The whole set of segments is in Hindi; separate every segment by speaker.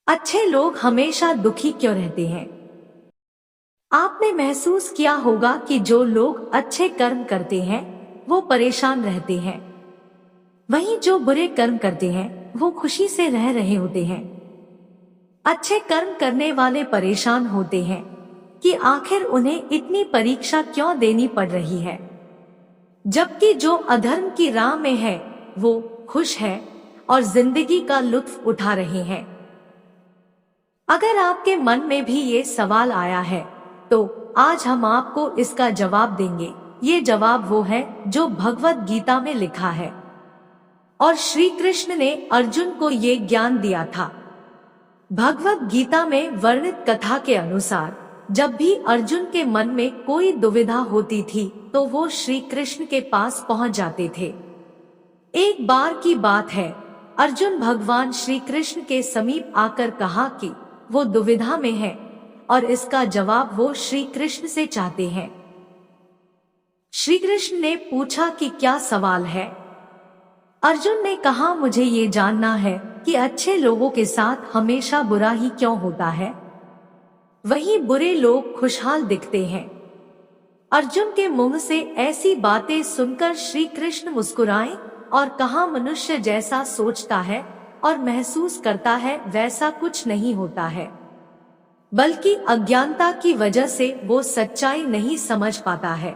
Speaker 1: अच्छे लोग हमेशा दुखी क्यों रहते हैं? आपने महसूस किया होगा कि जो लोग अच्छे कर्म करते हैं वो परेशान रहते हैं, वहीं जो बुरे कर्म करते हैं वो खुशी से रह रहे होते हैं। अच्छे कर्म करने वाले परेशान होते हैं कि आखिर उन्हें इतनी परीक्षा क्यों देनी पड़ रही है, जबकि जो अधर्म की राह में है वो खुश है और जिंदगी का लुत्फ उठा रहे हैं। अगर आपके मन में भी ये सवाल आया है तो आज हम आपको इसका जवाब देंगे। ये जवाब वो है जो भगवत गीता में लिखा है और श्री कृष्ण ने अर्जुन को ये ज्ञान दिया था। भगवत गीता में वर्णित कथा के अनुसार जब भी अर्जुन के मन में कोई दुविधा होती थी तो वो श्री कृष्ण के पास पहुंच जाते थे। एक बार की बात है, अर्जुन भगवान श्री कृष्ण के समीप आकर कहा कि वो दुविधा में है और इसका जवाब वो श्री कृष्ण से चाहते हैं। श्री कृष्ण ने पूछा कि क्या सवाल है? अर्जुन ने कहा, मुझे ये जानना है कि अच्छे लोगों के साथ हमेशा बुरा ही क्यों होता है, वहीं बुरे लोग खुशहाल दिखते हैं। अर्जुन के मुंह से ऐसी बातें सुनकर श्री कृष्ण मुस्कुराए और कहा, मनुष्य जैसा सोचता है और महसूस करता है वैसा कुछ नहीं होता है, बल्कि अज्ञानता की वजह से वो सच्चाई नहीं समझ पाता है।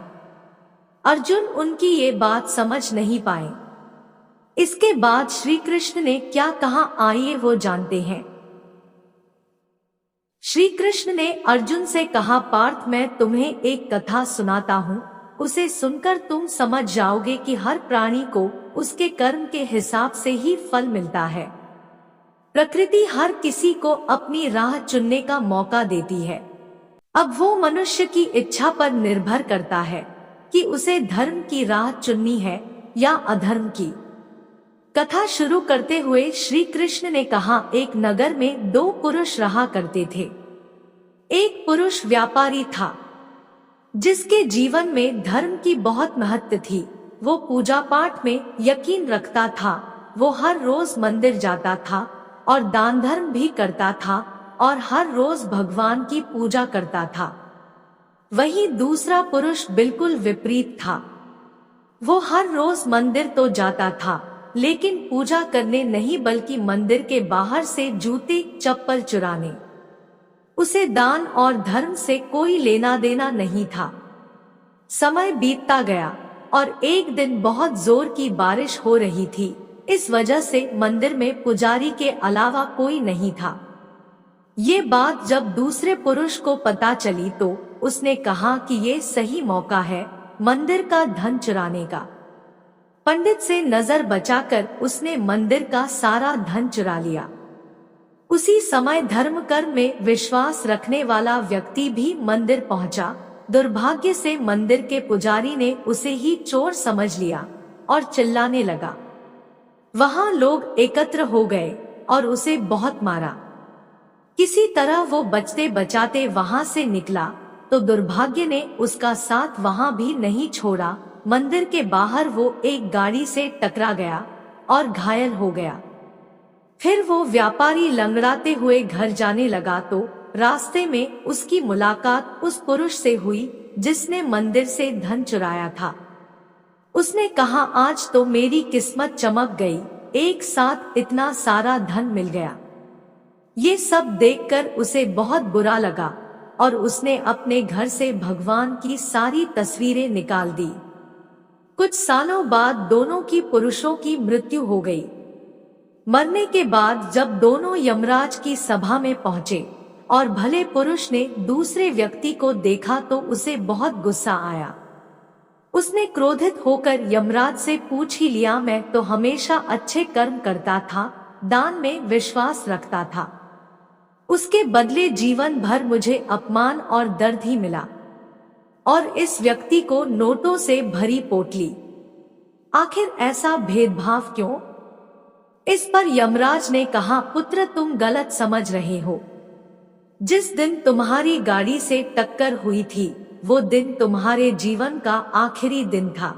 Speaker 1: अर्जुन उनकी ये बात समझ नहीं पाए। इसके बाद श्री कृष्ण ने क्या कहा, आइए वो जानते हैं। श्री कृष्ण ने अर्जुन से कहा, पार्थ मैं तुम्हें एक कथा सुनाता हूँ, उसे सुनकर तुम समझ जाओगे कि हर प्राणी को उसके कर्म के हिसाब से ही फल मिलता है। प्रकृति हर किसी को अपनी राह चुनने का मौका देती है। अब वो मनुष्य की इच्छा पर निर्भर करता है कि उसे धर्म की राह चुननी है या अधर्म की। कथा शुरू करते हुए श्री कृष्ण ने कहा, एक नगर में दो पुरुष रहा करते थे। एक पुरुष व्यापारी था जिसके जीवन में धर्म की बहुत महत्व थी। वो पूजा पाठ में यकीन रखता था, वो हर रोज मंदिर जाता था और दान धर्म भी करता था और हर रोज भगवान की पूजा करता था। वहीं दूसरा पुरुष बिल्कुल विपरीत था। वो हर रोज मंदिर तो जाता था लेकिन पूजा करने नहीं बल्कि मंदिर के बाहर से जूते चप्पल चुराने। उसे दान और धर्म से कोई लेना देना नहीं था। समय बीतता गया और एक दिन बहुत जोर की बारिश हो रही थी। इस वजह से मंदिर में पुजारी के अलावा कोई नहीं था। ये बात जब दूसरे पुरुष को पता चली तो उसने कहा कि ये सही मौका है मंदिर का धन चुराने का। पंडित से नजर बचाकर उसने मंदिर का सारा धन चुरा लिया। उसी समय धर्म कर्म में विश्वास रखने वाला व्यक्ति भी मंदिर पहुंचा। दुर्भाग्य से मंदिर के पुजारी ने उसे ही चोर समझ लिया और चिल्लाने लगा। वहां लोग एकत्र हो गए और उसे बहुत मारा। किसी तरह वो बचते बचाते वहां से निकला तो दुर्भाग्य ने उसका साथ वहां भी नहीं छोड़ा। मंदिर के बाहर वो एक गाड़ी से टकरा गया और घायल हो गया। फिर वो व्यापारी लंगड़ाते हुए घर जाने लगा तो रास्ते में उसकी मुलाकात उस पुरुष से हुई जिसने मंदिर से धन चुराया था। उसने कहा, आज तो मेरी किस्मत चमक गई, एक साथ इतना सारा धन मिल गया। ये सब देखकर उसे बहुत बुरा लगा और उसने अपने घर से भगवान की सारी तस्वीरें निकाल दी। कुछ सालों बाद दोनों की पुरुषों की मृत्यु हो गई। मरने के बाद जब दोनों यमराज की सभा में पहुंचे और भले पुरुष ने दूसरे व्यक्ति को देखा तो उसे बहुत गुस्सा आया। उसने क्रोधित होकर यमराज से पूछ ही लिया, मैं तो हमेशा अच्छे कर्म करता था, दान में विश्वास रखता था, उसके बदले जीवन भर मुझे अपमान और दर्द ही मिला, और इस व्यक्ति को नोटों से भरी पोटली। आखिर ऐसा भेदभाव क्यों? इस पर यमराज ने कहा, पुत्र तुम गलत समझ रहे हो। जिस दिन तुम्हारी गाड़ी से टक्कर हुई थी वो दिन तुम्हारे जीवन का आखिरी दिन था।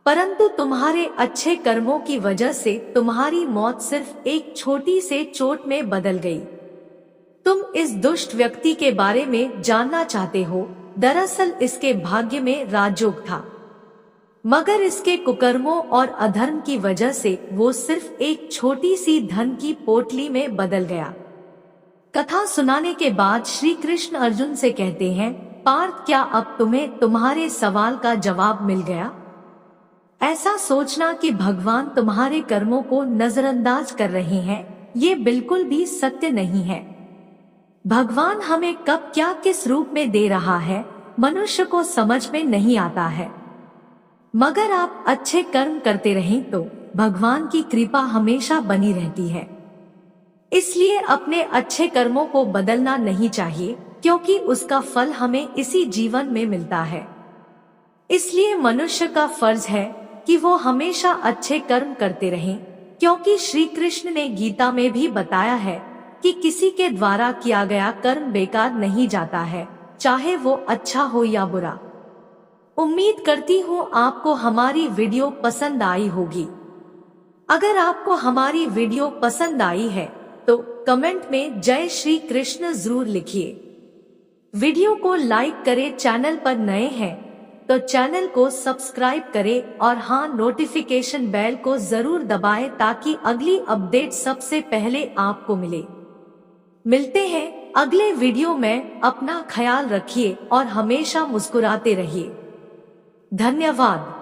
Speaker 1: परंतु तुम्हारे अच्छे कर्मों की वजह से तुम्हारी मौत सिर्फ एक छोटी से चोट में बदल गई। तुम इस दुष्ट व्यक्ति के बारे में जानना चाहते हो। दरअसल इसके भाग्य में राजयोग था, मगर इसके कुकर्मों और अधर्म की वजह से वो सिर्फ एक छोटी सी धन की पोटली में बदल गया। कथा सुनाने के बाद श्री कृष्ण अर्जुन से कहते हैं, पार्थ, क्या अब तुम्हें तुम्हारे सवाल का जवाब मिल गया? ऐसा सोचना कि भगवान तुम्हारे कर्मों को नजरअंदाज कर रहे हैं, ये बिल्कुल भी सत्य नहीं है। भगवान हमें कब क्या किस रूप में दे रहा है, मनुष्य को समझ में नहीं आता है। मगर आप अच्छे कर्म करते रहें तो भगवान की कृपा हमेशा बनी रहती है। इसलिए अपने अच्छे कर्मों को बदलना नहीं चाहिए, क्योंकि उसका फल हमें इसी जीवन में मिलता है। इसलिए मनुष्य का फर्ज है कि वो हमेशा अच्छे कर्म करते रहें, क्योंकि श्री कृष्ण ने गीता में भी बताया है कि किसी के द्वारा किया गया कर्म बेकार नहीं जाता है, चाहे वो अच्छा हो या बुरा। उम्मीद करती हूँ आपको हमारी वीडियो पसंद आई होगी। अगर आपको हमारी वीडियो पसंद आई है तो कमेंट में जय श्री कृष्ण जरूर लिखिए। वीडियो को लाइक करें, चैनल पर नए हैं तो चैनल को सब्सक्राइब करें और हाँ, नोटिफिकेशन बेल को जरूर दबाएं ताकि अगली अपडेट सबसे पहले आपको मिले। मिलते हैं अगले वीडियो में। अपना ख्याल रखिए और हमेशा मुस्कुराते रहिए। धन्यवाद।